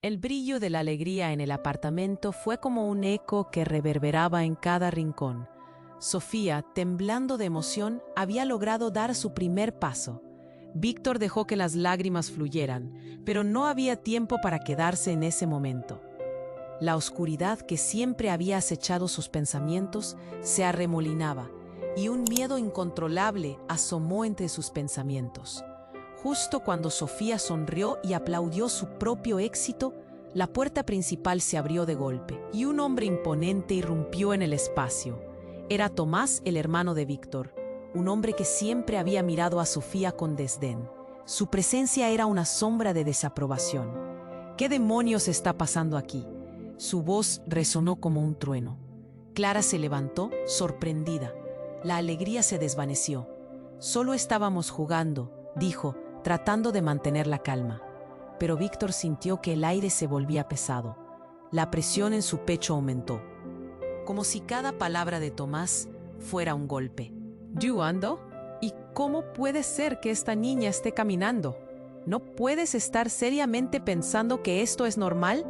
El brillo de la alegría en el apartamento fue como un eco que reverberaba en cada rincón. Sofía, temblando de emoción, había logrado dar su primer paso. Víctor dejó que las lágrimas fluyeran, pero no había tiempo para quedarse en ese momento. La oscuridad que siempre había acechado sus pensamientos se arremolinaba, y un miedo incontrolable asomó entre sus pensamientos. Justo cuando Sofía sonrió y aplaudió su propio éxito, la puerta principal se abrió de golpe, y un hombre imponente irrumpió en el espacio. Era Tomás, el hermano de Víctor, un hombre que siempre había mirado a Sofía con desdén. Su presencia era una sombra de desaprobación. ¿Qué demonios está pasando aquí? Su voz resonó como un trueno. Clara se levantó, sorprendida. La alegría se desvaneció. «Solo estábamos jugando», dijo, tratando de mantener la calma. Pero Víctor sintió que el aire se volvía pesado. La presión en su pecho aumentó, como si cada palabra de Tomás fuera un golpe. «¿Yo ando? ¿Y cómo puede ser que esta niña esté caminando? ¿No puedes estar seriamente pensando que esto es normal?»,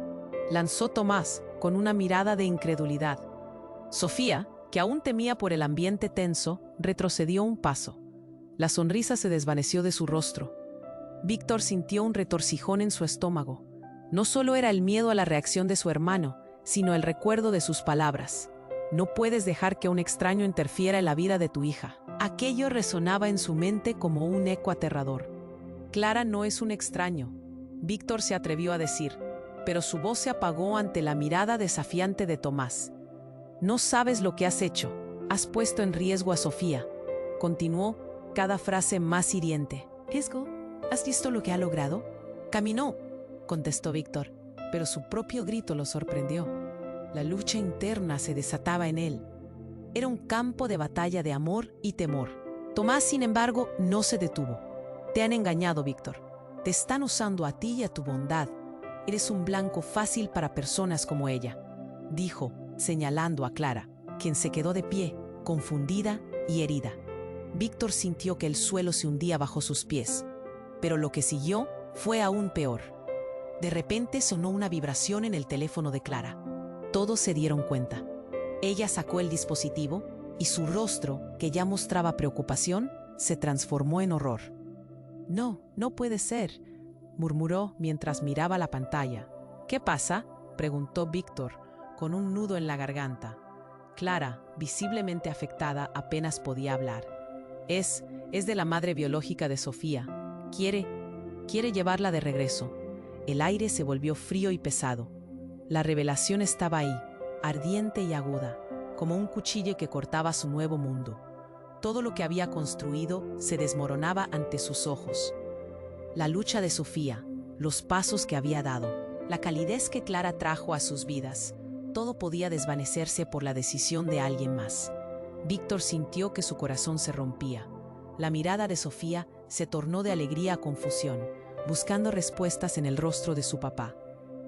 lanzó Tomás, con una mirada de incredulidad. Sofía, que aún temía por el ambiente tenso, retrocedió un paso. La sonrisa se desvaneció de su rostro. Víctor sintió un retorcijón en su estómago. No solo era el miedo a la reacción de su hermano, sino el recuerdo de sus palabras. «No puedes dejar que un extraño interfiera en la vida de tu hija». Aquello resonaba en su mente como un eco aterrador. «Clara no es un extraño», Víctor se atrevió a decir, pero su voz se apagó ante la mirada desafiante de Tomás. «No sabes lo que has hecho. Has puesto en riesgo a Sofía», continuó, cada frase más hiriente. «¿Riesgo? ¿Has visto lo que ha logrado?» «Caminó», contestó Víctor, pero su propio grito lo sorprendió. La lucha interna se desataba en él. Era un campo de batalla de amor y temor. Tomás, sin embargo, no se detuvo. «Te han engañado, Víctor. Te están usando a ti y a tu bondad. Eres un blanco fácil para personas como ella», dijo, señalando a Clara, quien se quedó de pie, confundida y herida. Víctor sintió que el suelo se hundía bajo sus pies, pero lo que siguió fue aún peor. De repente sonó una vibración en el teléfono de Clara. Todos se dieron cuenta. Ella sacó el dispositivo y su rostro, que ya mostraba preocupación, se transformó en horror. «No, no puede ser», murmuró mientras miraba la pantalla. «¿Qué pasa?», preguntó Víctor, con un nudo en la garganta. Clara, visiblemente afectada, apenas podía hablar. Es de la madre biológica de Sofía. Quiere llevarla de regreso». El aire se volvió frío y pesado. La revelación estaba ahí, ardiente y aguda, como un cuchillo que cortaba su nuevo mundo. Todo lo que había construido se desmoronaba ante sus ojos. La lucha de Sofía, los pasos que había dado, la calidez que Clara trajo a sus vidas, todo podía desvanecerse por la decisión de alguien más. Víctor sintió que su corazón se rompía. La mirada de Sofía se tornó de alegría a confusión, buscando respuestas en el rostro de su papá.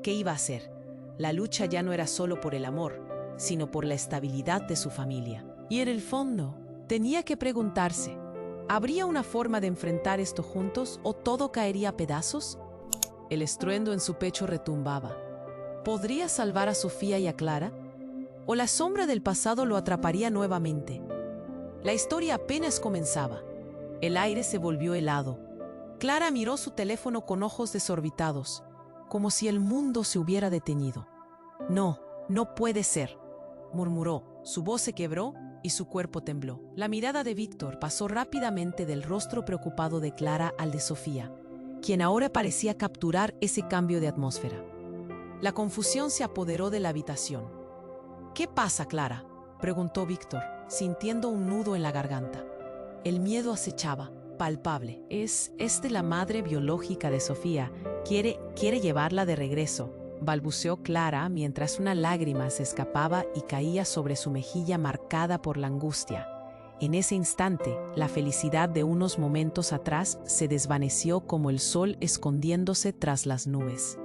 ¿Qué iba a hacer? La lucha ya no era solo por el amor, sino por la estabilidad de su familia. Y en el fondo, tenía que preguntarse, ¿habría una forma de enfrentar esto juntos o todo caería a pedazos? El estruendo en su pecho retumbaba. ¿Podría salvar a Sofía y a Clara? ¿O la sombra del pasado lo atraparía nuevamente? La historia apenas comenzaba. El aire se volvió helado. Clara miró su teléfono con ojos desorbitados, como si el mundo se hubiera detenido. «No, no puede ser», murmuró. Su voz se quebró y su cuerpo tembló. La mirada de Víctor pasó rápidamente del rostro preocupado de Clara al de Sofía, quien ahora parecía capturar ese cambio de atmósfera. La confusión se apoderó de la habitación. «¿Qué pasa, Clara?», preguntó Víctor, sintiendo un nudo en la garganta. El miedo acechaba, palpable. «Es de la madre biológica de Sofía. Quiere llevarla de regreso», balbuceó Clara mientras una lágrima se escapaba y caía sobre su mejilla marcada por la angustia. En ese instante, la felicidad de unos momentos atrás se desvaneció como el sol escondiéndose tras las nubes.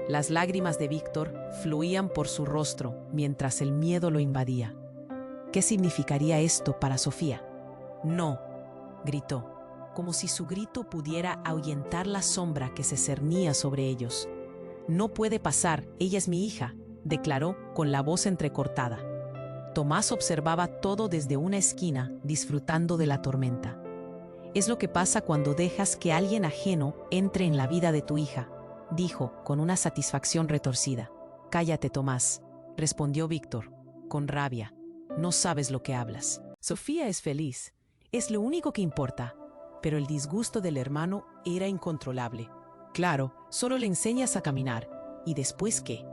Las lágrimas de Víctor fluían por su rostro mientras el miedo lo invadía. ¿Qué significaría esto para Sofía? «No», gritó, como si su grito pudiera ahuyentar la sombra que se cernía sobre ellos. No puede pasar, ella es mi hija, declaró con la voz entrecortada. Tomás observaba todo desde una esquina, disfrutando de la tormenta. Es lo que pasa cuando dejas que alguien ajeno entre en la vida de tu hija, dijo con una satisfacción retorcida. Cállate, Tomás, respondió Víctor, con rabia. No sabes lo que hablas. Sofía es feliz, es lo único que importa, pero el disgusto del hermano era incontrolable. Claro, solo le enseñas a caminar. ¿Y después qué?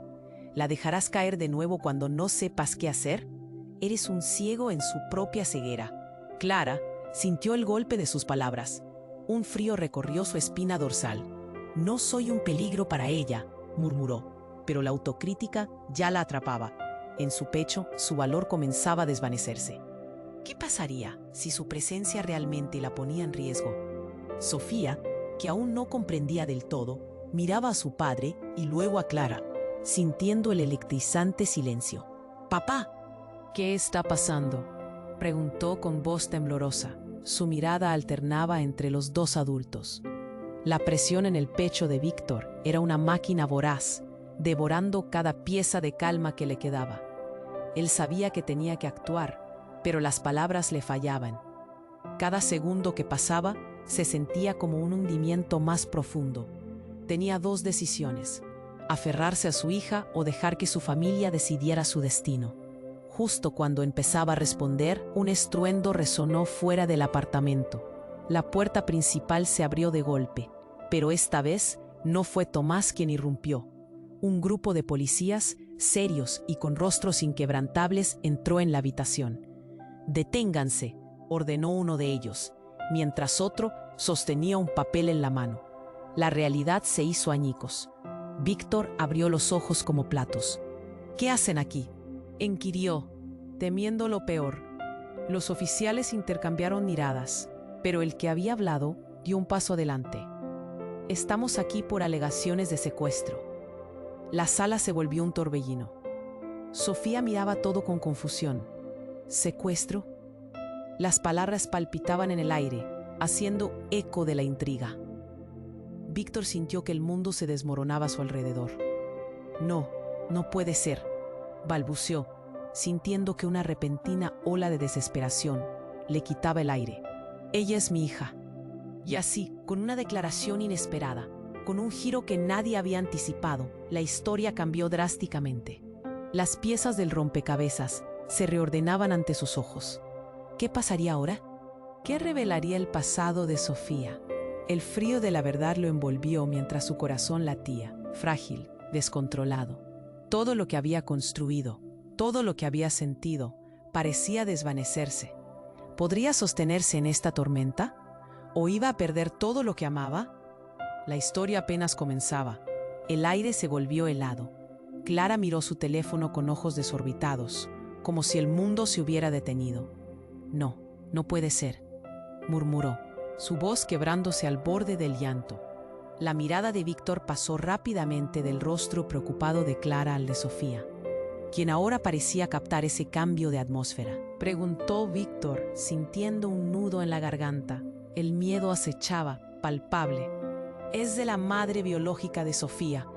¿La dejarás caer de nuevo cuando no sepas qué hacer? Eres un ciego en su propia ceguera. Clara sintió el golpe de sus palabras. Un frío recorrió su espina dorsal. No soy un peligro para ella, murmuró, pero la autocrítica ya la atrapaba. En su pecho, su valor comenzaba a desvanecerse. ¿Qué pasaría si su presencia realmente la ponía en riesgo? Sofía, que aún no comprendía del todo, miraba a su padre y luego a Clara, sintiendo el electrizante silencio. «Papá». «¿Qué está pasando?», preguntó con voz temblorosa. Su mirada alternaba entre los dos adultos. La presión en el pecho de Víctor era una máquina voraz, devorando cada pieza de calma que le quedaba. Él sabía que tenía que actuar, pero las palabras le fallaban. Cada segundo que pasaba se sentía como un hundimiento más profundo. Tenía dos decisiones: aferrarse a su hija o dejar que su familia decidiera su destino. Justo cuando empezaba a responder, un estruendo resonó fuera del apartamento. La puerta principal se abrió de golpe, pero esta vez no fue Tomás quien irrumpió. Un grupo de policías, serios y con rostros inquebrantables, entró en la habitación. «Deténganse», ordenó uno de ellos, mientras otro sostenía un papel en la mano. La realidad se hizo añicos. Víctor abrió los ojos como platos. «¿Qué hacen aquí?», inquirió, temiendo lo peor. Los oficiales intercambiaron miradas, pero el que había hablado dio un paso adelante. «Estamos aquí por alegaciones de secuestro». La sala se volvió un torbellino. Sofía miraba todo con confusión. ¿Secuestro? Las palabras palpitaban en el aire, haciendo eco de la intriga. Víctor sintió que el mundo se desmoronaba a su alrededor. «No, no puede ser», balbuceó, sintiendo que una repentina ola de desesperación le quitaba el aire. «Ella es mi hija». Y así, con una declaración inesperada, con un giro que nadie había anticipado, la historia cambió drásticamente. Las piezas del rompecabezas se reordenaban ante sus ojos. ¿Qué pasaría ahora? ¿Qué revelaría el pasado de Sofía? El frío de la verdad lo envolvió mientras su corazón latía, frágil, descontrolado. Todo lo que había construido, todo lo que había sentido, parecía desvanecerse. ¿Podría sostenerse en esta tormenta? ¿O iba a perder todo lo que amaba? La historia apenas comenzaba. El aire se volvió helado. Clara miró su teléfono con ojos desorbitados, como si el mundo se hubiera detenido. «No, no puede ser», murmuró, su voz quebrándose al borde del llanto. La mirada de Víctor pasó rápidamente del rostro preocupado de Clara al de Sofía, quien ahora parecía captar ese cambio de atmósfera. Preguntó Víctor, sintiendo un nudo en la garganta. El miedo acechaba, palpable. «Es de la madre biológica de Sofía.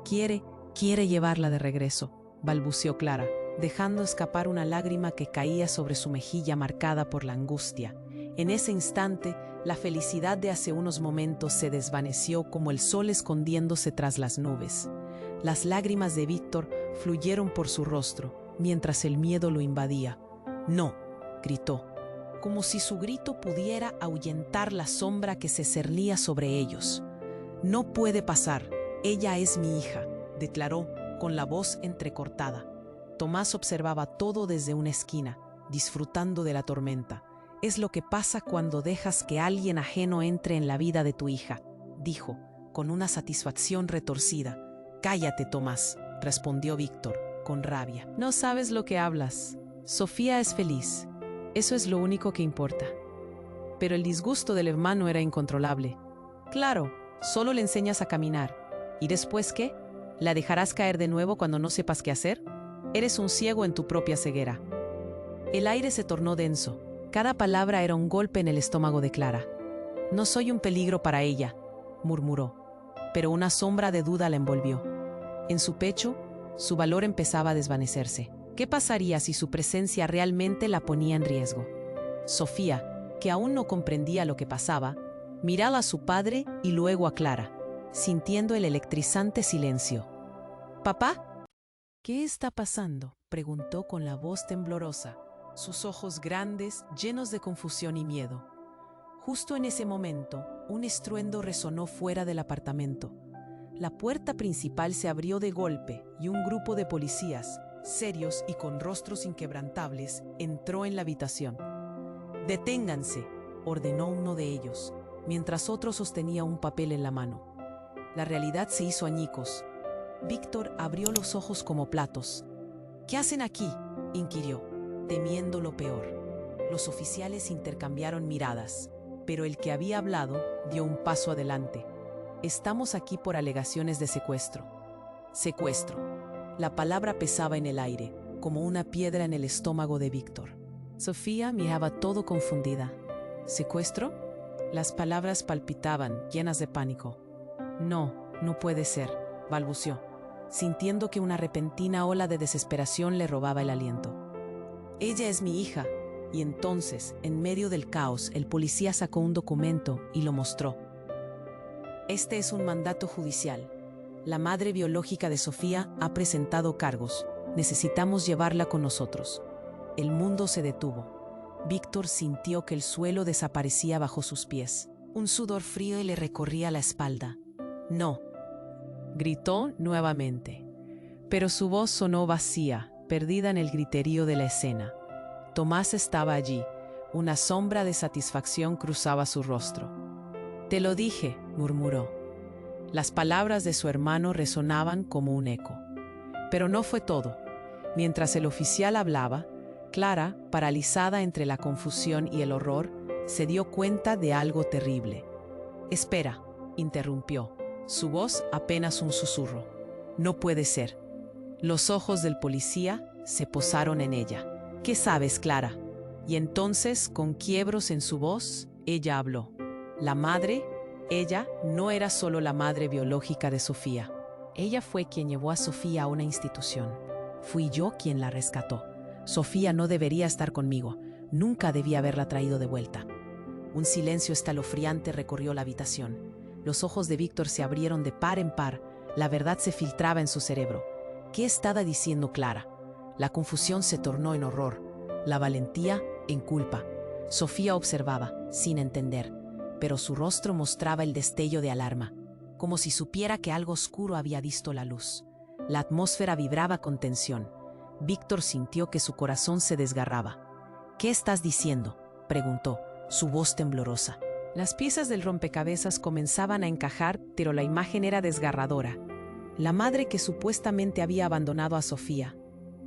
Quiere llevarla de regreso», balbuceó Clara, dejando escapar una lágrima que caía sobre su mejilla marcada por la angustia. En ese instante, la felicidad de hace unos momentos se desvaneció como el sol escondiéndose tras las nubes. Las lágrimas de Víctor fluyeron por su rostro, mientras el miedo lo invadía. «No», gritó, como si su grito pudiera ahuyentar la sombra que se cernía sobre ellos. «No puede pasar, ella es mi hija», declaró con la voz entrecortada. Tomás observaba todo desde una esquina, disfrutando de la tormenta. «Es lo que pasa cuando dejas que alguien ajeno entre en la vida de tu hija», dijo, con una satisfacción retorcida. «Cállate, Tomás», respondió Víctor, con rabia. «No sabes lo que hablas. Sofía es feliz. Eso es lo único que importa». Pero el disgusto del hermano era incontrolable. «Claro, solo le enseñas a caminar. ¿Y después qué? ¿La dejarás caer de nuevo cuando no sepas qué hacer? Eres un ciego en tu propia ceguera». El aire se tornó denso. Cada palabra era un golpe en el estómago de Clara. «No soy un peligro para ella», murmuró, pero una sombra de duda la envolvió. En su pecho, su valor empezaba a desvanecerse. ¿Qué pasaría si su presencia realmente la ponía en riesgo? Sofía, que aún no comprendía lo que pasaba, miraba a su padre y luego a Clara, sintiendo el electrizante silencio. «¿Papá? ¿Qué está pasando?», preguntó con la voz temblorosa, sus ojos grandes llenos de confusión y miedo. Justo en ese momento, un estruendo resonó fuera del apartamento. La puerta principal se abrió de golpe y un grupo de policías, serios y con rostros inquebrantables, entró en la habitación. «Deténganse», ordenó uno de ellos, mientras otro sostenía un papel en la mano. La realidad se hizo añicos. Víctor abrió los ojos como platos. «¿Qué hacen aquí?», inquirió, temiendo lo peor. Los oficiales intercambiaron miradas, pero el que había hablado dio un paso adelante. «Estamos aquí por alegaciones de secuestro». «Secuestro». La palabra pesaba en el aire, como una piedra en el estómago de Víctor. Sofía miraba todo confundida. «¿Secuestro?». Las palabras palpitaban, llenas de pánico. «No, no puede ser», balbuceó, sintiendo que una repentina ola de desesperación le robaba el aliento. «Ella es mi hija». Y entonces, en medio del caos, el policía sacó un documento y lo mostró. «Este es un mandato judicial. La madre biológica de Sofía ha presentado cargos. Necesitamos llevarla con nosotros». El mundo se detuvo. Víctor sintió que el suelo desaparecía bajo sus pies. Un sudor frío le recorría la espalda. «No», gritó nuevamente. Pero su voz sonó vacía, perdida en el griterío de la escena. Tomás estaba allí. Una sombra de satisfacción cruzaba su rostro. «Te lo dije», murmuró. Las palabras de su hermano resonaban como un eco. Pero no fue todo. Mientras el oficial hablaba, Clara, paralizada entre la confusión y el horror, se dio cuenta de algo terrible. «Espera», interrumpió, su voz apenas un susurro. «No puede ser». Los ojos del policía se posaron en ella. «¿Qué sabes, Clara?». Y entonces, con quiebros en su voz, ella habló. La madre, ella, no era solo la madre biológica de Sofía. Ella fue quien llevó a Sofía a una institución. Fui yo quien la rescató. Sofía no debería estar conmigo. Nunca debía haberla traído de vuelta. Un silencio escalofriante recorrió la habitación. Los ojos de Víctor se abrieron de par en par. La verdad se filtraba en su cerebro. ¿Qué estaba diciendo Clara? La confusión se tornó en horror. La valentía en culpa. Sofía observaba, sin entender, pero su rostro mostraba el destello de alarma, como si supiera que algo oscuro había visto la luz. La atmósfera vibraba con tensión. Víctor sintió que su corazón se desgarraba. «¿Qué estás diciendo?», preguntó, su voz temblorosa. Las piezas del rompecabezas comenzaban a encajar, pero la imagen era desgarradora. La madre que supuestamente había abandonado a Sofía.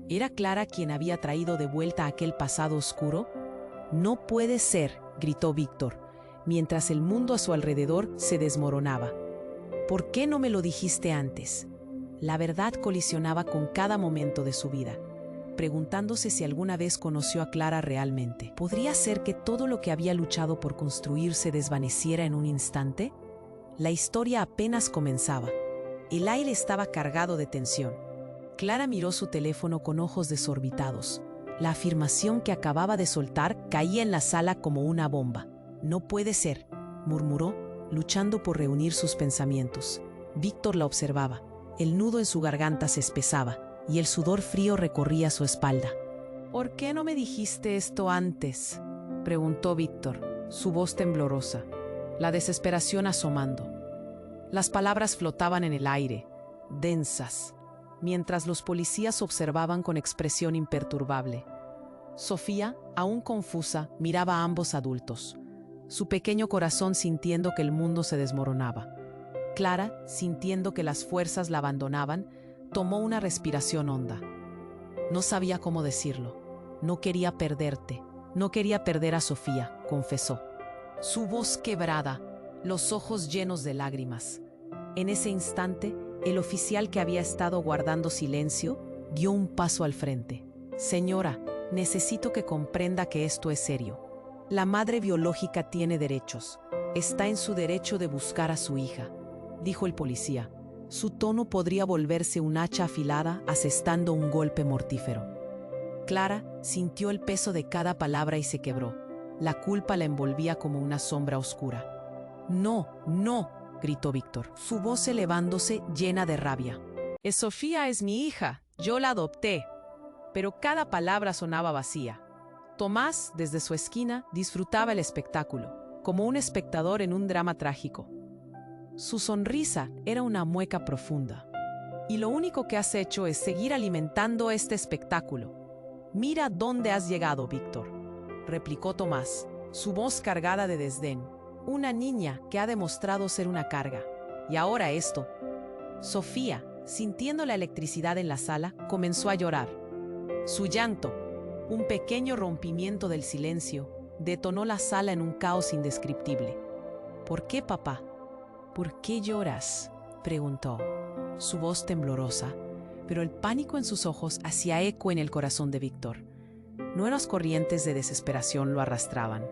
¿Era Clara quien había traído de vuelta aquel pasado oscuro? «No puede ser», gritó Víctor, mientras el mundo a su alrededor se desmoronaba. «¿Por qué no me lo dijiste antes?». La verdad colisionaba con cada momento de su vida, preguntándose si alguna vez conoció a Clara realmente. ¿Podría ser que todo lo que había luchado por construir se desvaneciera en un instante? La historia apenas comenzaba. El aire estaba cargado de tensión. Clara miró su teléfono con ojos desorbitados. La afirmación que acababa de soltar caía en la sala como una bomba. «No puede ser», murmuró, luchando por reunir sus pensamientos. Víctor la observaba. El nudo en su garganta se espesaba y el sudor frío recorría su espalda. «¿Por qué no me dijiste esto antes?», preguntó Víctor, su voz temblorosa, la desesperación asomando. Las palabras flotaban en el aire, densas, mientras los policías observaban con expresión imperturbable. Sofía, aún confusa, miraba a ambos adultos, su pequeño corazón sintiendo que el mundo se desmoronaba. Clara, sintiendo que las fuerzas la abandonaban, tomó una respiración honda. No sabía cómo decirlo. «No quería perderte. No quería perder a Sofía», confesó. Su voz quebrada, los ojos llenos de lágrimas. En ese instante, el oficial que había estado guardando silencio dio un paso al frente. «Señora, necesito que comprenda que esto es serio. La madre biológica tiene derechos. Está en su derecho de buscar a su hija», dijo el policía, Su tono podría volverse un hacha afilada asestando un golpe mortífero. Clara sintió el peso de cada palabra y se quebró. La culpa la envolvía como una sombra oscura. «No, no», gritó Víctor, su voz elevándose llena de rabia. «Sofía es mi hija, yo la adopté». Pero cada palabra sonaba vacía. Tomás, desde su esquina, disfrutaba el espectáculo, como un espectador en un drama trágico. Su sonrisa era una mueca profunda. «Y lo único que has hecho es seguir alimentando este espectáculo. Mira dónde has llegado, Víctor», replicó Tomás, su voz cargada de desdén. «Una niña que ha demostrado ser una carga. Y ahora esto». Sofía, sintiendo la electricidad en la sala, comenzó a llorar. Su llanto, un pequeño rompimiento del silencio, detonó la sala en un caos indescriptible. «¿Por qué, papá? ¿Por qué lloras?», preguntó, su voz temblorosa, pero el pánico en sus ojos hacía eco en el corazón de Víctor. Nuevas corrientes de desesperación lo arrastraban.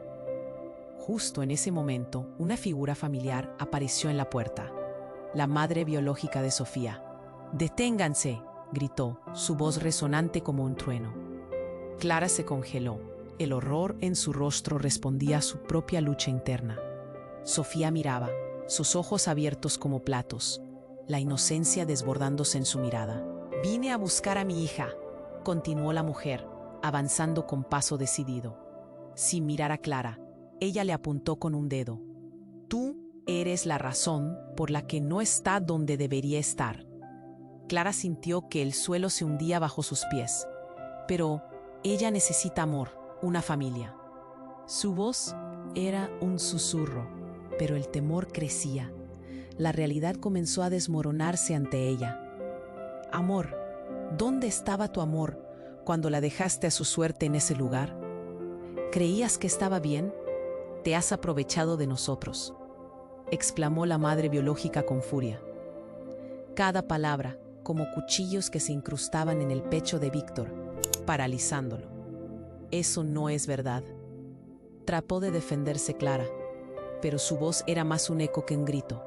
Justo en ese momento, una figura familiar apareció en la puerta. La madre biológica de Sofía. «Deténganse», gritó, su voz resonante como un trueno. Clara se congeló. El horror en su rostro respondía a su propia lucha interna. Sofía miraba, sus ojos abiertos como platos, la inocencia desbordándose en su mirada. «Vine a buscar a mi hija», continuó la mujer, avanzando con paso decidido. Sin mirar a Clara, ella le apuntó con un dedo. «Tú eres la razón por la que no está donde debería estar». Clara sintió que el suelo se hundía bajo sus pies. «Pero ella necesita amor, una familia». Su voz era un susurro, pero el temor crecía. La realidad comenzó a desmoronarse ante ella. «Amor, ¿dónde estaba tu amor cuando la dejaste a su suerte en ese lugar? ¿Creías que estaba bien? Te has aprovechado de nosotros», exclamó la madre biológica con furia. Cada palabra, como cuchillos que se incrustaban en el pecho de Víctor, paralizándolo. «Eso no es verdad». Trató de defenderse Clara, pero su voz era más un eco que un grito.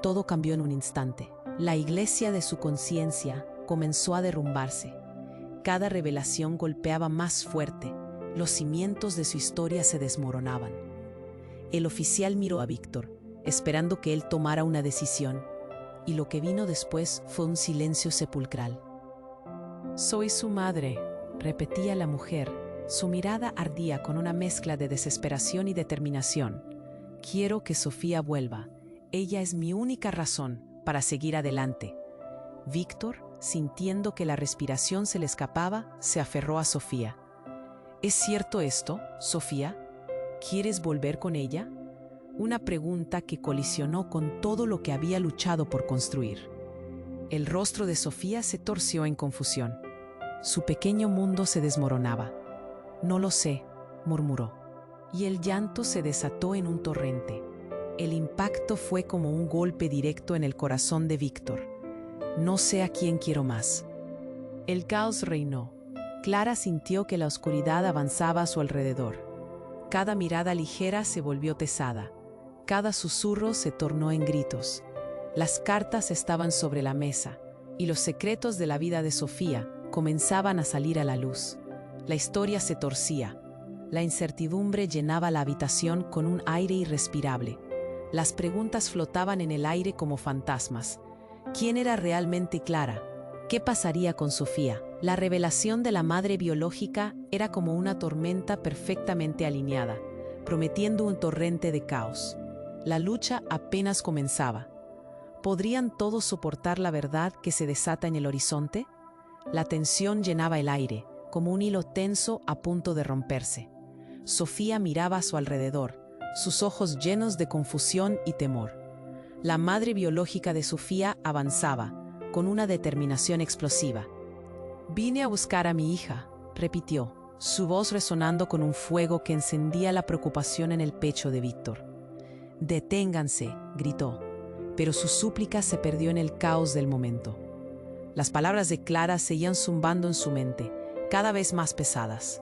Todo cambió en un instante. La iglesia de su conciencia comenzó a derrumbarse. Cada revelación golpeaba más fuerte. Los cimientos de su historia se desmoronaban. El oficial miró a Víctor, esperando que él tomara una decisión, y lo que vino después fue un silencio sepulcral. «Soy su madre», repetía la mujer. Su mirada ardía con una mezcla de desesperación y determinación. «Quiero que Sofía vuelva. Ella es mi única razón para seguir adelante». Víctor, sintiendo que la respiración se le escapaba, se aferró a Sofía. «¿Es cierto esto, Sofía? ¿Quieres volver con ella?», una pregunta que colisionó con todo lo que había luchado por construir. El rostro de Sofía se torció en confusión. Su pequeño mundo se desmoronaba. «No lo sé», murmuró, y el llanto se desató en un torrente. El impacto fue como un golpe directo en el corazón de Víctor. «No sé a quién quiero más». El caos reinó. Clara sintió que la oscuridad avanzaba a su alrededor. Cada mirada ligera se volvió pesada. Cada susurro se tornó en gritos. Las cartas estaban sobre la mesa, y los secretos de la vida de Sofía comenzaban a salir a la luz. La historia se torcía. La incertidumbre llenaba la habitación con un aire irrespirable. Las preguntas flotaban en el aire como fantasmas. ¿Quién era realmente Clara? ¿Qué pasaría con Sofía? La revelación de la madre biológica era como una tormenta perfectamente alineada, prometiendo un torrente de caos. La lucha apenas comenzaba. ¿Podrían todos soportar la verdad que se desata en el horizonte? La tensión llenaba el aire, como un hilo tenso a punto de romperse. Sofía miraba a su alrededor, sus ojos llenos de confusión y temor. La madre biológica de Sofía avanzaba, con una determinación explosiva. «Vine a buscar a mi hija», repitió, su voz resonando con un fuego que encendía la preocupación en el pecho de Víctor. «Deténganse», gritó, pero su súplica se perdió en el caos del momento. Las palabras de Clara seguían zumbando en su mente, cada vez más pesadas.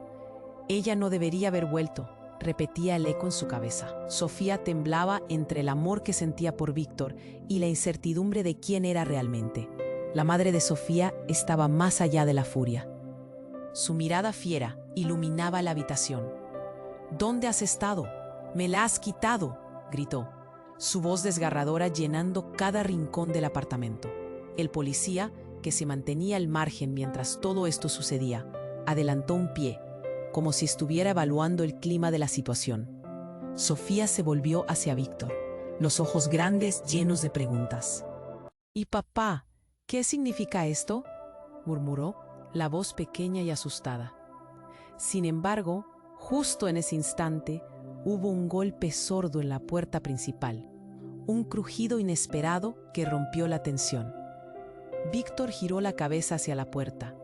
Ella no debería haber vuelto. repetía el eco en su cabeza. Sofía temblaba entre el amor que sentía por Víctor y la incertidumbre de quién era realmente. La madre de Sofía estaba más allá de la furia. Su mirada fiera iluminaba la habitación. «¿Dónde has estado? ¡Me la has quitado!», gritó, su voz desgarradora llenando cada rincón del apartamento. El policía, que se mantenía al margen mientras todo esto sucedía, adelantó un pie, como si estuviera evaluando el clima de la situación. Sofía se volvió hacia Víctor, los ojos grandes llenos de preguntas. «¿Y papá? ¿Qué significa esto?», murmuró, la voz pequeña y asustada. Sin embargo, justo en ese instante, hubo un golpe sordo en la puerta principal, un crujido inesperado que rompió la tensión. Víctor giró la cabeza hacia la puerta.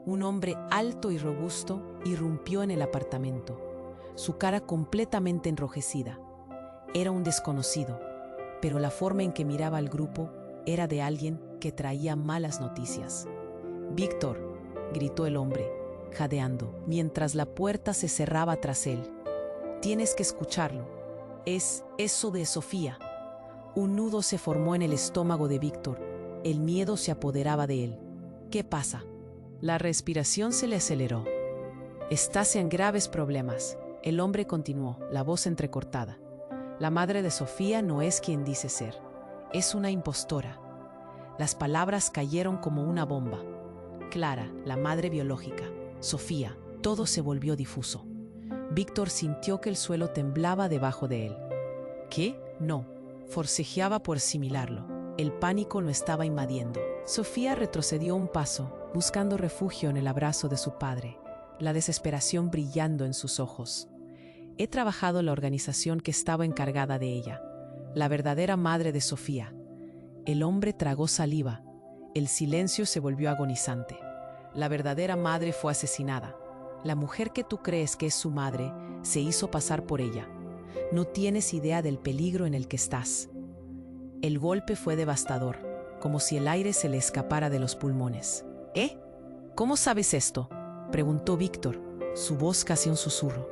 Un hombre alto y robusto irrumpió en el apartamento, su cara completamente enrojecida. Era un desconocido, pero la forma en que miraba al grupo era de alguien que traía malas noticias. «Víctor», gritó el hombre, jadeando, mientras la puerta se cerraba tras él. «Tienes que escucharlo. Es eso de Sofía». Un nudo se formó en el estómago de Víctor. El miedo se apoderaba de él. «¿Qué pasa?». La respiración se le aceleró. «Estás en graves problemas», el hombre continuó, la voz entrecortada. «La madre de Sofía no es quien dice ser. Es una impostora». Las palabras cayeron como una bomba. Clara, la madre biológica. Sofía. Todo se volvió difuso. Víctor sintió que el suelo temblaba debajo de él. ¿Qué? No. Forcejeaba por asimilarlo. El pánico lo estaba invadiendo. Sofía retrocedió un paso, buscando refugio en el abrazo de su padre, la desesperación brillando en sus ojos. «He trabajado en la organización que estaba encargada de ella, la verdadera madre de Sofía». El hombre tragó saliva. El silencio se volvió agonizante. «La verdadera madre fue asesinada. La mujer que tú crees que es su madre se hizo pasar por ella. No tienes idea del peligro en el que estás». El golpe fue devastador, como si el aire se le escapara de los pulmones. «¿Eh? ¿Cómo sabes esto?», preguntó Víctor, su voz casi un susurro.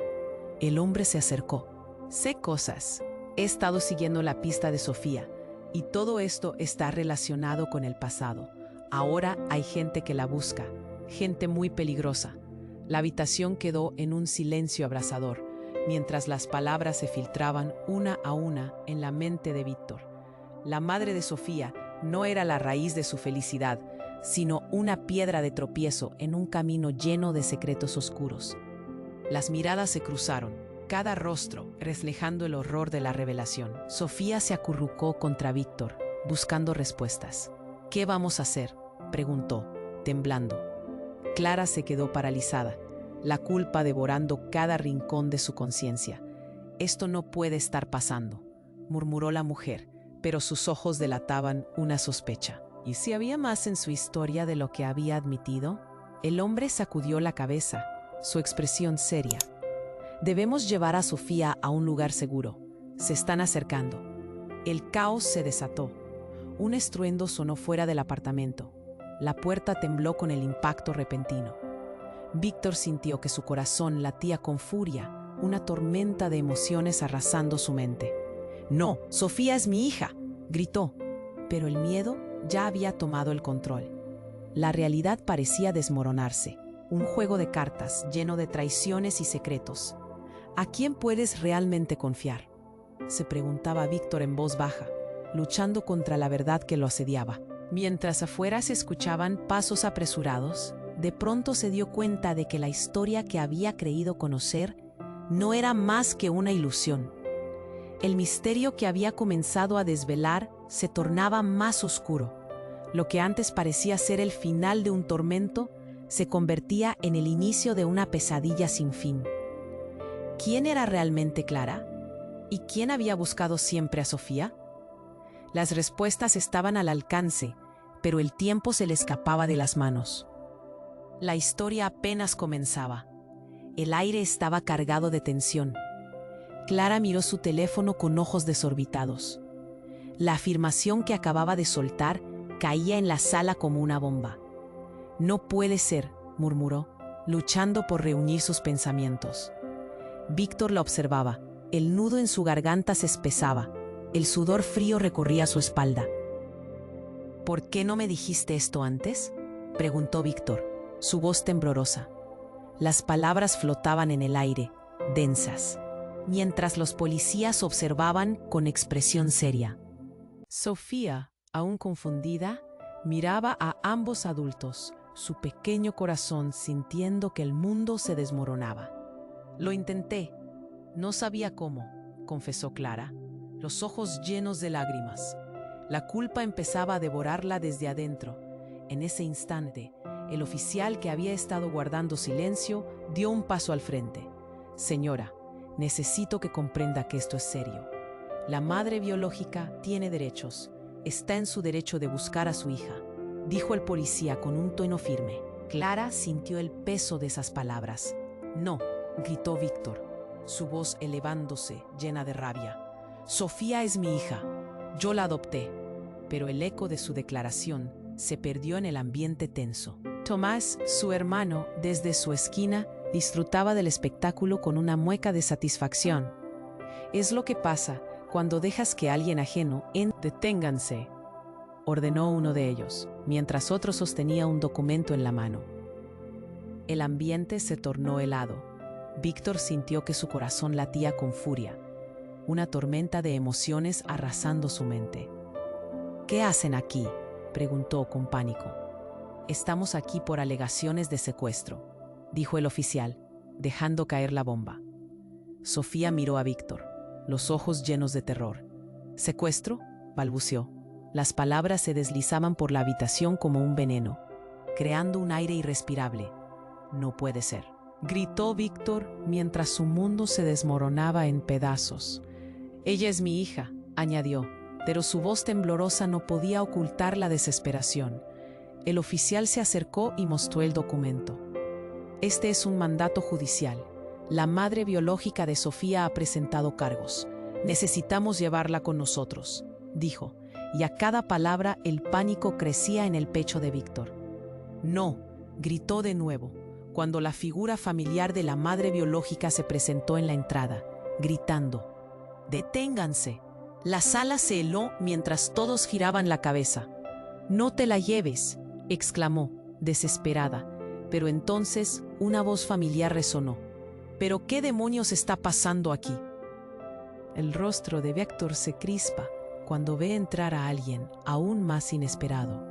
El hombre se acercó. «Sé cosas. He estado siguiendo la pista de Sofía, y todo esto está relacionado con el pasado. Ahora hay gente que la busca, gente muy peligrosa». La habitación quedó en un silencio abrasador, mientras las palabras se filtraban una a una en la mente de Víctor. La madre de Sofía no era la raíz de su felicidad, sino una piedra de tropiezo en un camino lleno de secretos oscuros. Las miradas se cruzaron, cada rostro reflejando el horror de la revelación. Sofía se acurrucó contra Víctor, buscando respuestas. «¿Qué vamos a hacer?», preguntó, temblando. Clara se quedó paralizada, la culpa devorando cada rincón de su conciencia. «Esto no puede estar pasando», murmuró la mujer, pero sus ojos delataban una sospecha. ¿Y si había más en su historia de lo que había admitido? El hombre sacudió la cabeza, su expresión seria. «Debemos llevar a Sofía a un lugar seguro. Se están acercando». El caos se desató. Un estruendo sonó fuera del apartamento. La puerta tembló con el impacto repentino. Víctor sintió que su corazón latía con furia, una tormenta de emociones arrasando su mente. «No, Sofía es mi hija», gritó, pero el miedo ya había tomado el control. La realidad parecía desmoronarse, un juego de cartas lleno de traiciones y secretos. «¿A quién puedes realmente confiar?», se preguntaba Víctor en voz baja, luchando contra la verdad que lo asediaba. Mientras afuera se escuchaban pasos apresurados, de pronto se dio cuenta de que la historia que había creído conocer no era más que una ilusión. El misterio que había comenzado a desvelar se tornaba más oscuro. Lo que antes parecía ser el final de un tormento se convertía en el inicio de una pesadilla sin fin. ¿Quién era realmente Clara? ¿Y quién había buscado siempre a Sofía? Las respuestas estaban al alcance, pero el tiempo se le escapaba de las manos. La historia apenas comenzaba. El aire estaba cargado de tensión. Clara miró su teléfono con ojos desorbitados. La afirmación que acababa de soltar caía en la sala como una bomba. «No puede ser», murmuró, luchando por reunir sus pensamientos. Víctor la observaba. El nudo en su garganta se espesaba. El sudor frío recorría su espalda. ¿Por qué no me dijiste esto antes?, preguntó Víctor, su voz temblorosa. Las palabras flotaban en el aire, densas, mientras los policías observaban con expresión seria. Sofía, aún confundida, miraba a ambos adultos, su pequeño corazón sintiendo que el mundo se desmoronaba. Lo intenté. No sabía cómo, confesó Clara, los ojos llenos de lágrimas. La culpa empezaba a devorarla desde adentro. En ese instante, el oficial que había estado guardando silencio dio un paso al frente. Señora, necesito que comprenda que esto es serio. La madre biológica tiene derechos. Está en su derecho de buscar a su hija, dijo el policía con un tono firme. Clara sintió el peso de esas palabras. No, gritó Víctor, su voz elevándose, llena de rabia. Sofía es mi hija. Yo la adopté. Pero el eco de su declaración se perdió en el ambiente tenso. Tomás, su hermano, desde su esquina, disfrutaba del espectáculo con una mueca de satisfacción. Es lo que pasa cuando dejas que alguien ajeno Deténganse, ordenó uno de ellos, mientras otro sostenía un documento en la mano. El ambiente se tornó helado. Víctor sintió que su corazón latía con furia, una tormenta de emociones arrasando su mente. ¿Qué hacen aquí?, preguntó con pánico. Estamos aquí por alegaciones de secuestro, dijo el oficial, dejando caer la bomba. Sofía miró a Víctor, los ojos llenos de terror. ¿Secuestro?, balbuceó. Las palabras se deslizaban por la habitación como un veneno, creando un aire irrespirable. No puede ser, gritó Víctor mientras su mundo se desmoronaba en pedazos. Ella es mi hija, añadió, pero su voz temblorosa no podía ocultar la desesperación. El oficial se acercó y mostró el documento. Este es un mandato judicial. La madre biológica de Sofía ha presentado cargos. Necesitamos llevarla con nosotros, dijo, y a cada palabra el pánico crecía en el pecho de Víctor. No, gritó de nuevo, cuando la figura familiar de la madre biológica se presentó en la entrada, gritando: «¡Deténganse!». La sala se heló mientras todos giraban la cabeza. «No te la lleves», exclamó, desesperada, pero entonces una voz familiar resonó. «¿Pero qué demonios está pasando aquí?». El rostro de Víctor se crispa cuando ve entrar a alguien aún más inesperado.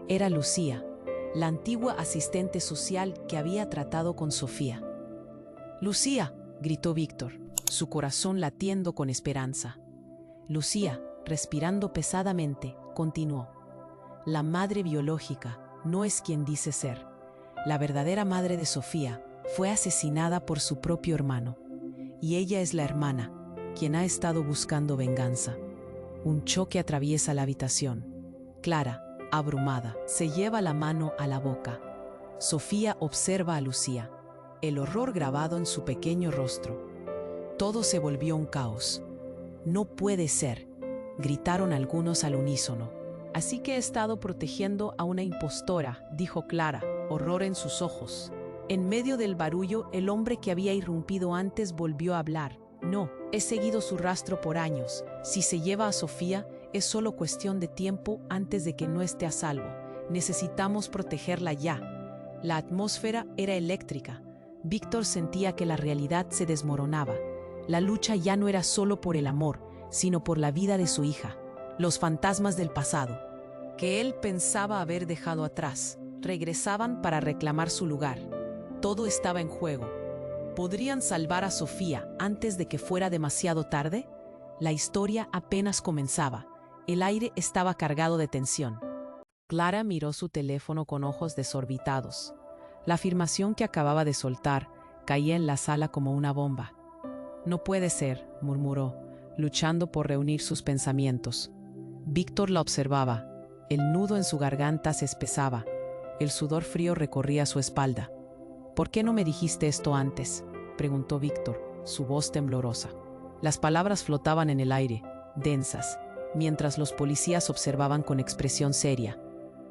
Era Lucía, la antigua asistente social que había tratado con Sofía. «¡Lucía!», gritó Víctor, su corazón latiendo con esperanza. Lucía, respirando pesadamente, continuó: «La madre biológica no es quien dice ser. La verdadera madre de Sofía fue asesinada por su propio hermano, y ella es la hermana, quien ha estado buscando venganza». Un choque atraviesa la habitación. Clara, abrumada, se lleva la mano a la boca. Sofía observa a Lucía, el horror grabado en su pequeño rostro. Todo se volvió un caos. «No puede ser», gritaron algunos al unísono. «Así que he estado protegiendo a una impostora», dijo Clara, horror en sus ojos. En medio del barullo, el hombre que había irrumpido antes volvió a hablar. «No, he seguido su rastro por años. Si se lleva a Sofía, es solo cuestión de tiempo antes de que no esté a salvo. Necesitamos protegerla ya». La atmósfera era eléctrica. Víctor sentía que la realidad se desmoronaba. La lucha ya no era solo por el amor, sino por la vida de su hija. Los fantasmas del pasado, que él pensaba haber dejado atrás, regresaban para reclamar su lugar. Todo estaba en juego. ¿Podrían salvar a Sofía antes de que fuera demasiado tarde? La historia apenas comenzaba. El aire estaba cargado de tensión. Clara miró su teléfono con ojos desorbitados. La afirmación que acababa de soltar caía en la sala como una bomba. «No puede ser», murmuró, luchando por reunir sus pensamientos. Víctor la observaba. El nudo en su garganta se espesaba. El sudor frío recorría su espalda. «¿Por qué no me dijiste esto antes?», preguntó Víctor, su voz temblorosa. Las palabras flotaban en el aire, densas, mientras los policías observaban con expresión seria.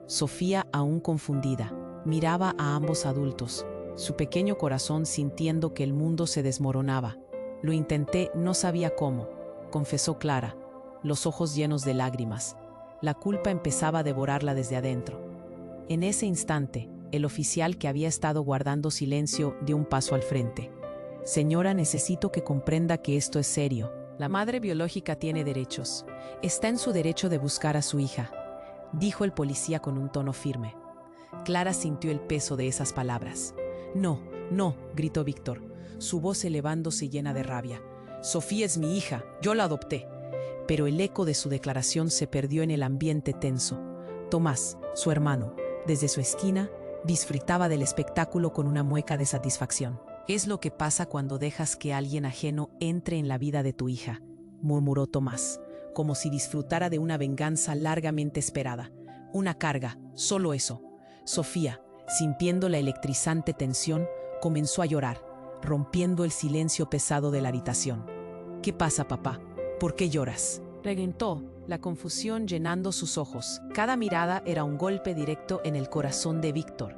Sofía, aún confundida, miraba a ambos adultos, su pequeño corazón sintiendo que el mundo se desmoronaba. Lo intenté, no sabía cómo, confesó Clara, los ojos llenos de lágrimas. La culpa empezaba a devorarla desde adentro. En ese instante, el oficial que había estado guardando silencio dio un paso al frente. Señora, necesito que comprenda que esto es serio. La madre biológica tiene derechos. Está en su derecho de buscar a su hija, dijo el policía con un tono firme. Clara sintió el peso de esas palabras. No, no, gritó Víctor, su voz elevándose llena de rabia. Sofía es mi hija, yo la adopté. Pero el eco de su declaración se perdió en el ambiente tenso. Tomás, su hermano, desde su esquina, disfrutaba del espectáculo con una mueca de satisfacción. Es lo que pasa cuando dejas que alguien ajeno entre en la vida de tu hija, murmuró Tomás, como si disfrutara de una venganza largamente esperada. Una carga, solo eso. Sofía, sintiendo la electrizante tensión, comenzó a llorar, rompiendo el silencio pesado de la habitación. ¿Qué pasa, papá? ¿Por qué lloras?, preguntó, la confusión llenando sus ojos. Cada mirada era un golpe directo en el corazón de Víctor.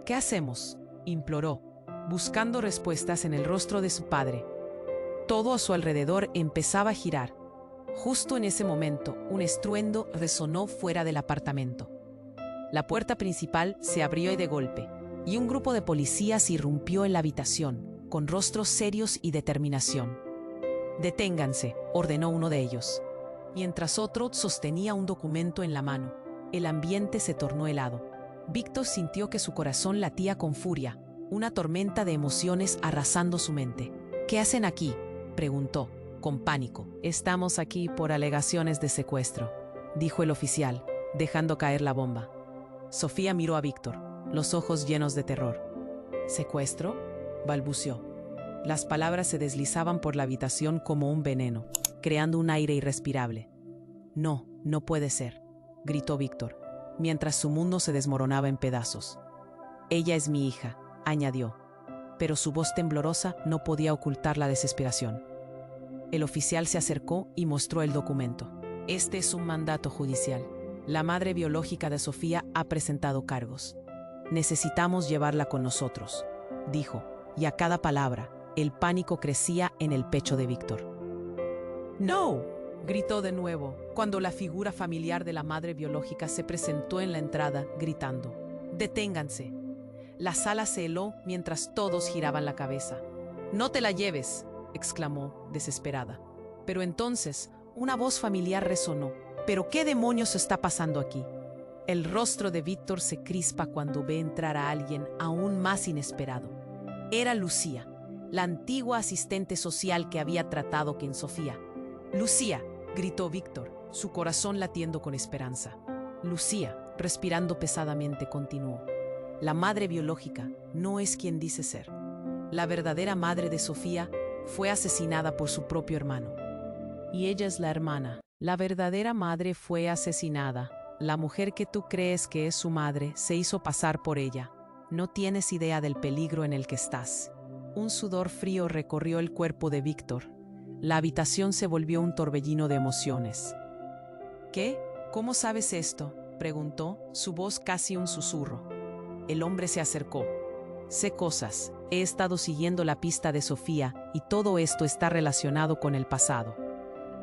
¿Qué hacemos?, imploró, buscando respuestas en el rostro de su padre. Todo a su alrededor empezaba a girar. Justo en ese momento, un estruendo resonó fuera del apartamento. La puerta principal se abrió de golpe, y un grupo de policías irrumpió en la habitación, con rostros serios y determinación. «Deténganse», ordenó uno de ellos, mientras otro sostenía un documento en la mano. El ambiente se tornó helado. Víctor sintió que su corazón latía con furia, una tormenta de emociones arrasando su mente. «¿Qué hacen aquí?», preguntó, con pánico. «Estamos aquí por alegaciones de secuestro», dijo el oficial, dejando caer la bomba. Sofía miró a Víctor, los ojos llenos de terror. «¿Secuestro?», balbuceó. Las palabras se deslizaban por la habitación como un veneno, creando un aire irrespirable. «No, no puede ser», gritó Víctor, mientras su mundo se desmoronaba en pedazos. «Ella es mi hija», añadió, pero su voz temblorosa no podía ocultar la desesperación. El oficial se acercó y mostró el documento. «Este es un mandato judicial. La madre biológica de Sofía ha presentado cargos. Necesitamos llevarla con nosotros», dijo, y a cada palabra, el pánico crecía en el pecho de Víctor. «¡No!», gritó de nuevo, cuando la figura familiar de la madre biológica se presentó en la entrada, gritando. «Deténganse». La sala se heló mientras todos giraban la cabeza. «No te la lleves», exclamó, desesperada. Pero entonces, una voz familiar resonó. «¿Pero qué demonios está pasando aquí?». El rostro de Víctor se crispa cuando ve entrar a alguien aún más inesperado. Era Lucía, la antigua asistente social que había tratado con Sofía. «Lucía», gritó Víctor, su corazón latiendo con esperanza. Lucía, respirando pesadamente, continuó. «La madre biológica no es quien dice ser. La verdadera madre de Sofía fue asesinada por su propio hermano. Y ella es la hermana. La verdadera madre fue asesinada. La mujer que tú crees que es su madre se hizo pasar por ella. No tienes idea del peligro en el que estás». Un sudor frío recorrió el cuerpo de Víctor. La habitación se volvió un torbellino de emociones. «¿Qué? ¿Cómo sabes esto?», preguntó, su voz casi un susurro. El hombre se acercó. «Sé cosas. He estado siguiendo la pista de Sofía y todo esto está relacionado con el pasado.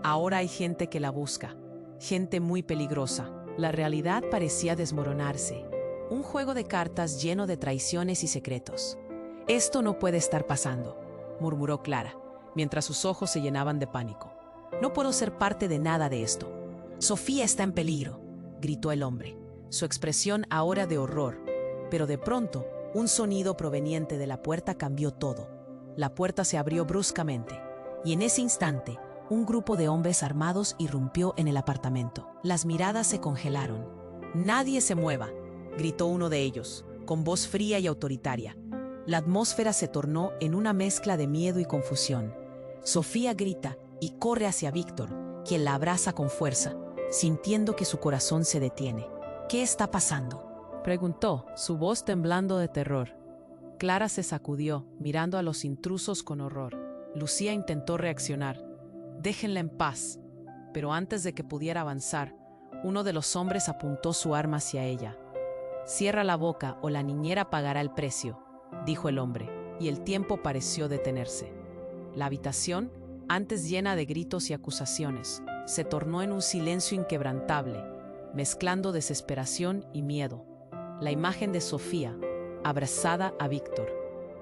Ahora hay gente que la busca, gente muy peligrosa». La realidad parecía desmoronarse. Un juego de cartas lleno de traiciones y secretos. «Esto no puede estar pasando», murmuró Clara, mientras sus ojos se llenaban de pánico. «No puedo ser parte de nada de esto». «Sofía está en peligro», gritó el hombre, su expresión ahora de horror. Pero de pronto, un sonido proveniente de la puerta cambió todo. La puerta se abrió bruscamente, y en ese instante, un grupo de hombres armados irrumpió en el apartamento. Las miradas se congelaron. «Nadie se mueva», gritó uno de ellos, con voz fría y autoritaria. La atmósfera se tornó en una mezcla de miedo y confusión. Sofía grita y corre hacia Víctor, quien la abraza con fuerza, sintiendo que su corazón se detiene. «¿Qué está pasando?», preguntó, su voz temblando de terror. Clara se sacudió, mirando a los intrusos con horror. Lucía intentó reaccionar. «Déjenla en paz». Pero antes de que pudiera avanzar, uno de los hombres apuntó su arma hacia ella. «Cierra la boca o la niñera pagará el precio», dijo el hombre, y el tiempo pareció detenerse. La habitación, antes llena de gritos y acusaciones, se tornó en un silencio inquebrantable, mezclando desesperación y miedo. La imagen de Sofía, abrazada a Víctor,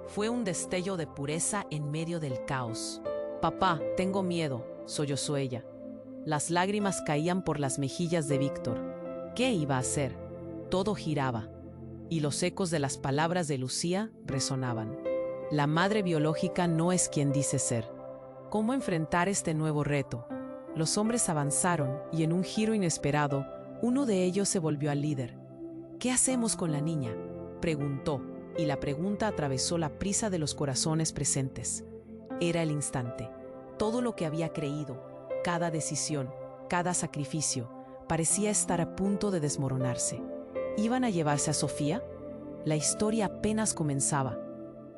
fue un destello de pureza en medio del caos. «Papá, tengo miedo», sollozó ella. Las lágrimas caían por las mejillas de Víctor. ¿Qué iba a hacer? Todo giraba, y los ecos de las palabras de Lucía resonaban. La madre biológica no es quien dice ser. ¿Cómo enfrentar este nuevo reto? Los hombres avanzaron y en un giro inesperado, uno de ellos se volvió al líder. «¿Qué hacemos con la niña?», preguntó, y la pregunta atravesó la prisa de los corazones presentes. Era el instante. Todo lo que había creído, cada decisión, cada sacrificio, parecía estar a punto de desmoronarse. ¿Iban a llevarse a Sofía? La historia apenas comenzaba.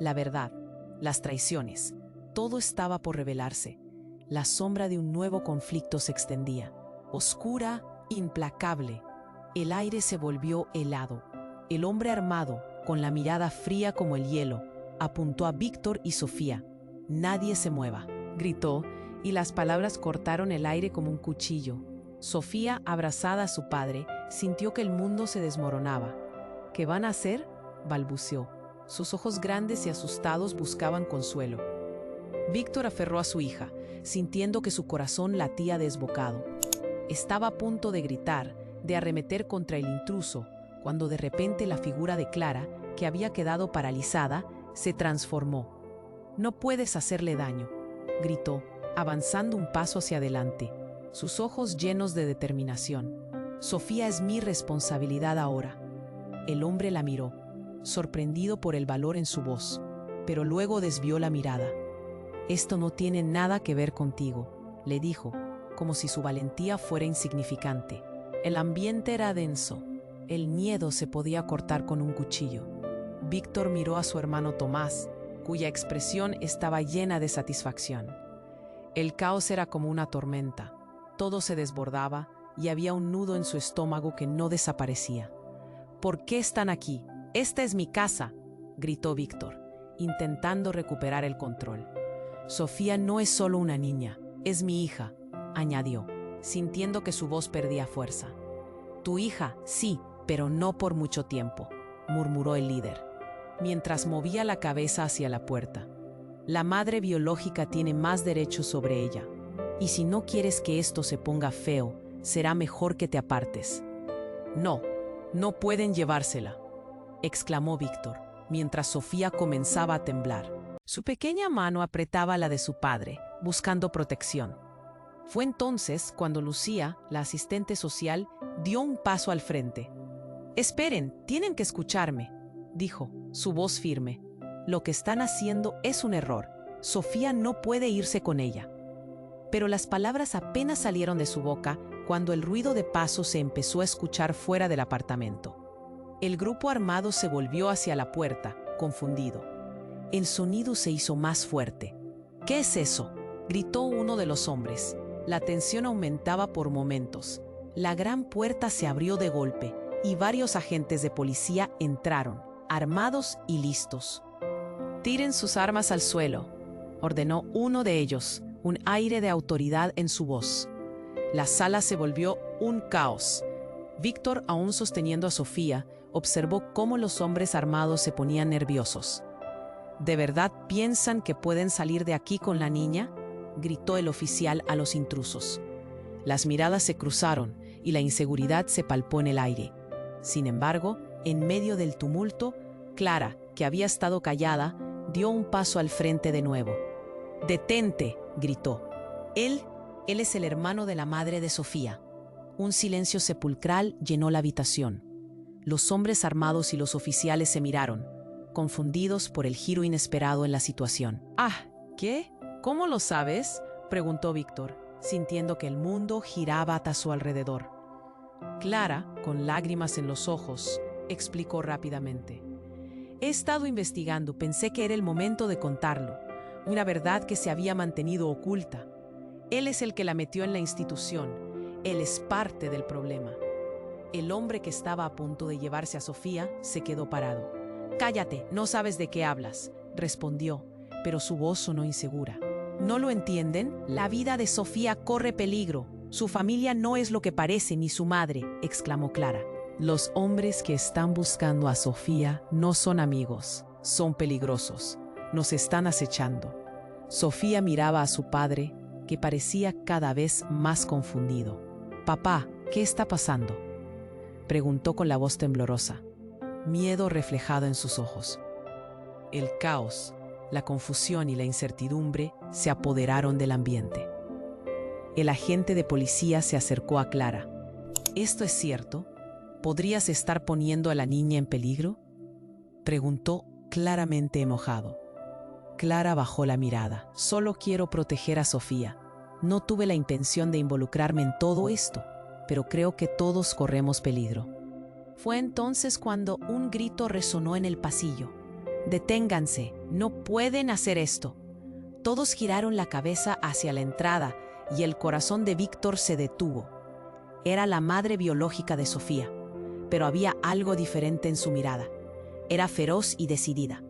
La verdad, las traiciones, todo estaba por revelarse. La sombra de un nuevo conflicto se extendía, oscura, implacable. El aire se volvió helado. El hombre armado, con la mirada fría como el hielo, apuntó a Víctor y Sofía. «Nadie se mueva», gritó, y las palabras cortaron el aire como un cuchillo. Sofía, abrazada a su padre, sintió que el mundo se desmoronaba. «¿Qué van a hacer?», balbuceó. Sus ojos grandes y asustados buscaban consuelo. Víctor aferró a su hija, sintiendo que su corazón latía desbocado. Estaba a punto de gritar, de arremeter contra el intruso, cuando de repente la figura de Clara, que había quedado paralizada, se transformó. «No puedes hacerle daño», gritó, avanzando un paso hacia adelante, sus ojos llenos de determinación. «Sofía es mi responsabilidad ahora». El hombre la miró, sorprendido por el valor en su voz, pero luego desvió la mirada. «Esto no tiene nada que ver contigo», le dijo, como si su valentía fuera insignificante. El ambiente era denso. El miedo se podía cortar con un cuchillo. Víctor miró a su hermano Tomás, cuya expresión estaba llena de satisfacción. El caos era como una tormenta. Todo se desbordaba y había un nudo en su estómago que no desaparecía. «¿Por qué están aquí? Esta es mi casa», gritó Víctor, intentando recuperar el control. «Sofía no es solo una niña, es mi hija», añadió, sintiendo que su voz perdía fuerza. «Tu hija, sí, pero no por mucho tiempo», murmuró el líder, mientras movía la cabeza hacia la puerta. «La madre biológica tiene más derechos sobre ella, y si no quieres que esto se ponga feo, será mejor que te apartes». «No, no pueden llevársela», exclamó Víctor, mientras Sofía comenzaba a temblar. Su pequeña mano apretaba la de su padre, buscando protección. Fue entonces cuando Lucía, la asistente social, dio un paso al frente. «Esperen, tienen que escucharme», dijo, su voz firme. «Lo que están haciendo es un error. Sofía no puede irse con ella». Pero las palabras apenas salieron de su boca cuando el ruido de pasos se empezó a escuchar fuera del apartamento. El grupo armado se volvió hacia la puerta, confundido. El sonido se hizo más fuerte. «¿Qué es eso?», gritó uno de los hombres. La tensión aumentaba por momentos. La gran puerta se abrió de golpe y varios agentes de policía entraron, armados y listos. «Tiren sus armas al suelo», ordenó uno de ellos, un aire de autoridad en su voz. La sala se volvió un caos. Víctor, aún sosteniendo a Sofía, observó cómo los hombres armados se ponían nerviosos. «¿De verdad piensan que pueden salir de aquí con la niña?», gritó el oficial a los intrusos. Las miradas se cruzaron y la inseguridad se palpó en el aire. Sin embargo, en medio del tumulto, Clara, que había estado callada, dio un paso al frente de nuevo. «¡Detente!», gritó. Él es el hermano de la madre de Sofía». Un silencio sepulcral llenó la habitación. Los hombres armados y los oficiales se miraron, confundidos por el giro inesperado en la situación. «Ah, ¿qué? ¿Cómo lo sabes?», preguntó Víctor, sintiendo que el mundo giraba a su alrededor. Clara, con lágrimas en los ojos, explicó rápidamente. «He estado investigando, pensé que era el momento de contarlo, una verdad que se había mantenido oculta. Él es el que la metió en la institución, él es parte del problema». El hombre que estaba a punto de llevarse a Sofía se quedó parado. «Cállate, no sabes de qué hablas», respondió, pero su voz sonó insegura. ¿No lo entienden? La vida de Sofía corre peligro. Su familia no es lo que parece ni su madre, exclamó Clara. Los hombres que están buscando a Sofía no son amigos, son peligrosos. Nos están acechando. Sofía miraba a su padre, que parecía cada vez más confundido. «Papá, ¿qué está pasando?», preguntó con la voz temblorosa, miedo reflejado en sus ojos. El caos, la confusión y la incertidumbre se apoderaron del ambiente. El agente de policía se acercó a Clara. «¿Esto es cierto? ¿Podrías estar poniendo a la niña en peligro?», preguntó claramente enojado. Clara bajó la mirada. «Solo quiero proteger a Sofía. No tuve la intención de involucrarme en todo esto, pero creo que todos corremos peligro». Fue entonces cuando un grito resonó en el pasillo. «Deténganse, no pueden hacer esto». Todos giraron la cabeza hacia la entrada y el corazón de Víctor se detuvo. Era la madre biológica de Sofía, pero había algo diferente en su mirada. Era feroz y decidida,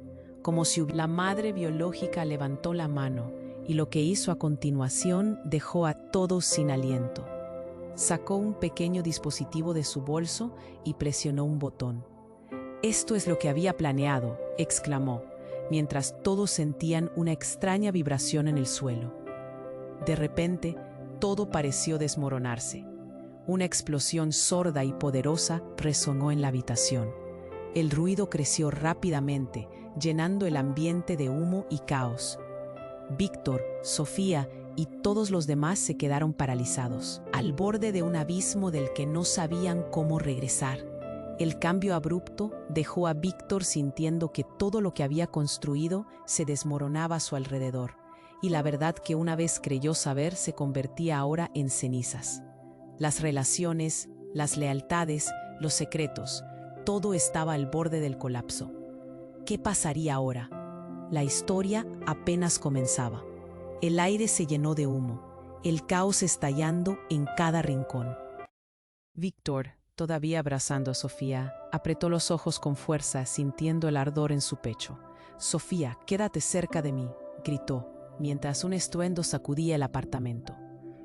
como si la madre biológica levantó la mano y lo que hizo a continuación dejó a todos sin aliento. Sacó un pequeño dispositivo de su bolso y presionó un botón. «Esto es lo que había planeado», exclamó, mientras todos sentían una extraña vibración en el suelo. De repente, todo pareció desmoronarse. Una explosión sorda y poderosa resonó en la habitación. El ruido creció rápidamente, llenando el ambiente de humo y caos. Víctor, Sofía y todos los demás se quedaron paralizados, al borde de un abismo del que no sabían cómo regresar. El cambio abrupto dejó a Víctor sintiendo que todo lo que había construido se desmoronaba a su alrededor, y la verdad que una vez creyó saber se convertía ahora en cenizas. Las relaciones, las lealtades, los secretos, todo estaba al borde del colapso. ¿Qué pasaría ahora? La historia apenas comenzaba. El aire se llenó de humo, el caos estallando en cada rincón. Víctor, todavía abrazando a Sofía, apretó los ojos con fuerza, sintiendo el ardor en su pecho. «Sofía, quédate cerca de mí», gritó, mientras un estruendo sacudía el apartamento.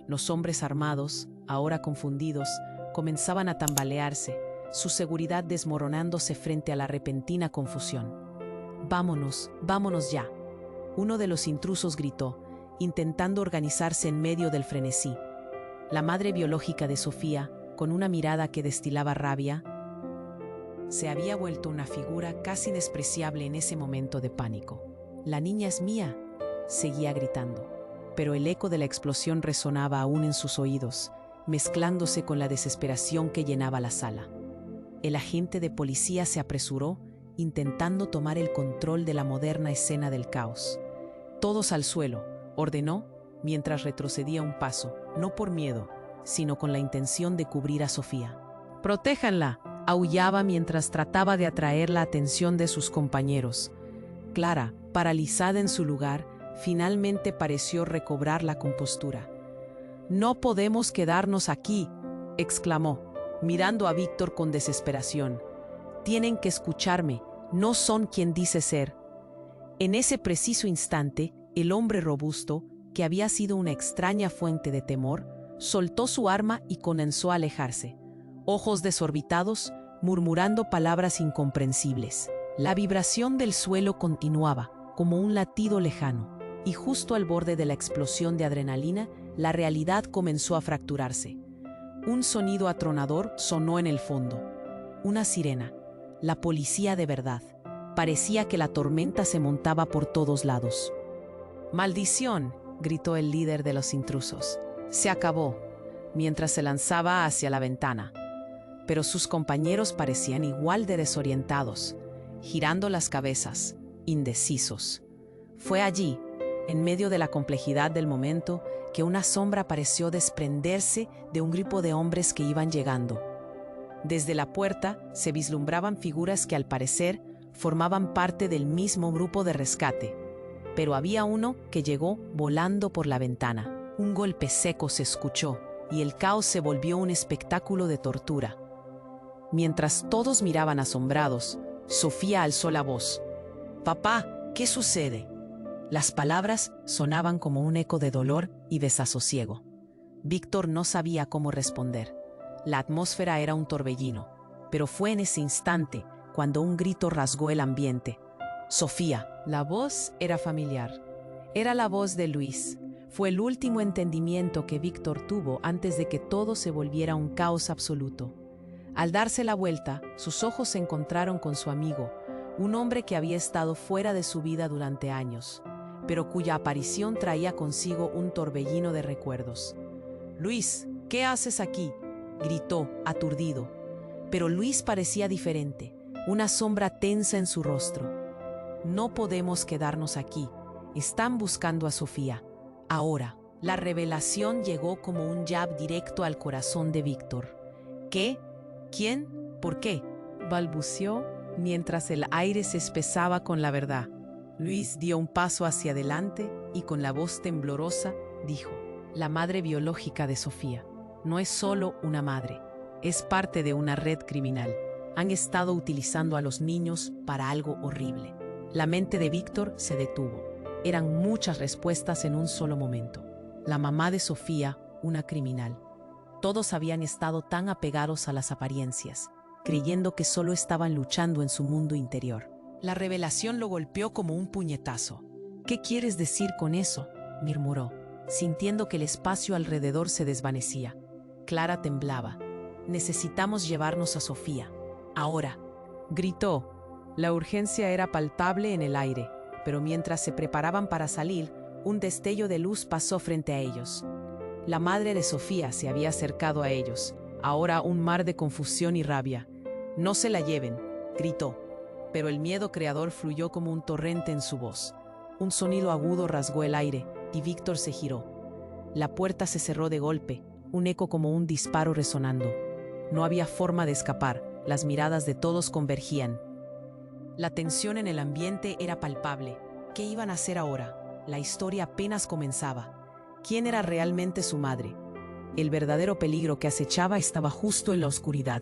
Los hombres armados, ahora confundidos, comenzaban a tambalearse, su seguridad desmoronándose frente a la repentina confusión. «Vámonos, vámonos ya», uno de los intrusos gritó, intentando organizarse en medio del frenesí. La madre biológica de Sofía, con una mirada que destilaba rabia, se había vuelto una figura casi despreciable en ese momento de pánico. «La niña es mía», seguía gritando, pero el eco de la explosión resonaba aún en sus oídos, mezclándose con la desesperación que llenaba la sala. El agente de policía se apresuró, intentando tomar el control de la moderna escena del caos. «Todos al suelo», ordenó, mientras retrocedía un paso, no por miedo, sino con la intención de cubrir a Sofía. «Protéjanla», aullaba mientras trataba de atraer la atención de sus compañeros. Clara, paralizada en su lugar, finalmente pareció recobrar la compostura. «No podemos quedarnos aquí», exclamó, mirando a Víctor con desesperación. «Tienen que escucharme, no son quien dice ser». En ese preciso instante, el hombre robusto, que había sido una extraña fuente de temor, soltó su arma y comenzó a alejarse, ojos desorbitados, murmurando palabras incomprensibles. La vibración del suelo continuaba, como un latido lejano, y justo al borde de la explosión de adrenalina, la realidad comenzó a fracturarse. Un sonido atronador sonó en el fondo. Una sirena, la policía de verdad. Parecía que la tormenta se montaba por todos lados. «¡Maldición!», gritó el líder de los intrusos. «Se acabó», mientras se lanzaba hacia la ventana. Pero sus compañeros parecían igual de desorientados, girando las cabezas, indecisos. Fue allí, en medio de la complejidad del momento, que una sombra pareció desprenderse de un grupo de hombres que iban llegando. Desde la puerta se vislumbraban figuras que al parecer formaban parte del mismo grupo de rescate. Pero había uno que llegó volando por la ventana. Un golpe seco se escuchó y el caos se volvió un espectáculo de tortura. Mientras todos miraban asombrados, Sofía alzó la voz. «Papá, ¿qué sucede?». Las palabras sonaban como un eco de dolor y desasosiego. Víctor no sabía cómo responder. La atmósfera era un torbellino, pero fue en ese instante cuando un grito rasgó el ambiente. Sofía. La voz era familiar. Era la voz de Luis. Fue el último entendimiento que Víctor tuvo antes de que todo se volviera un caos absoluto. Al darse la vuelta, sus ojos se encontraron con su amigo, un hombre que había estado fuera de su vida durante años, pero cuya aparición traía consigo un torbellino de recuerdos. «Luis, ¿qué haces aquí?», gritó, aturdido. Pero Luis parecía diferente, una sombra tensa en su rostro. «No podemos quedarnos aquí. Están buscando a Sofía. Ahora». La revelación llegó como un jab directo al corazón de Víctor. «¿Qué? ¿Quién? ¿Por qué?», balbuceó mientras el aire se espesaba con la verdad. Luis dio un paso hacia adelante y con la voz temblorosa dijo: «La madre biológica de Sofía no es solo una madre, es parte de una red criminal. Han estado utilizando a los niños para algo horrible». La mente de Víctor se detuvo. Eran muchas respuestas en un solo momento. La mamá de Sofía, una criminal. Todos habían estado tan apegados a las apariencias, creyendo que solo estaban luchando en su mundo interior. La revelación lo golpeó como un puñetazo. «¿Qué quieres decir con eso?», murmuró, sintiendo que el espacio alrededor se desvanecía. Clara temblaba. «Necesitamos llevarnos a Sofía. Ahora», gritó. La urgencia era palpable en el aire, pero mientras se preparaban para salir, un destello de luz pasó frente a ellos. La madre de Sofía se había acercado a ellos, ahora un mar de confusión y rabia. «No se la lleven», gritó, pero el miedo creador fluyó como un torrente en su voz. Un sonido agudo rasgó el aire y Víctor se giró. La puerta se cerró de golpe, un eco como un disparo resonando. No había forma de escapar, las miradas de todos convergían. La tensión en el ambiente era palpable. ¿Qué iban a hacer ahora? La historia apenas comenzaba. ¿Quién era realmente su madre? El verdadero peligro que acechaba estaba justo en la oscuridad.